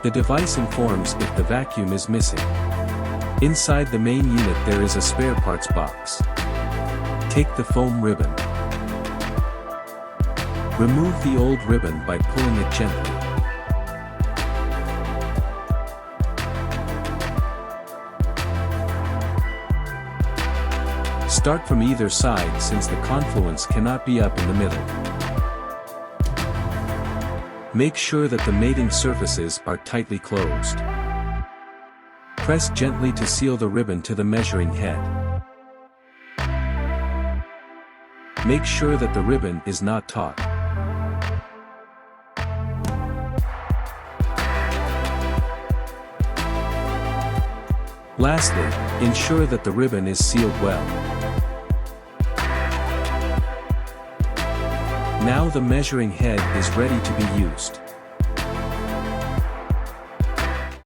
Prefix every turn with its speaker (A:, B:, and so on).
A: The device informs if the vacuum is missing. Inside the main unit there is a spare parts box. Take the foam ribbon. Remove the old ribbon by pulling it gently. Start from either side since the confluence cannot be up in the middle. Make sure that the mating surfaces are tightly closed. Press gently to seal the ribbon to the measuring head. Make sure that the ribbon is not taut. Lastly, ensure that the ribbon is sealed well. Now the measuring head is ready to be used.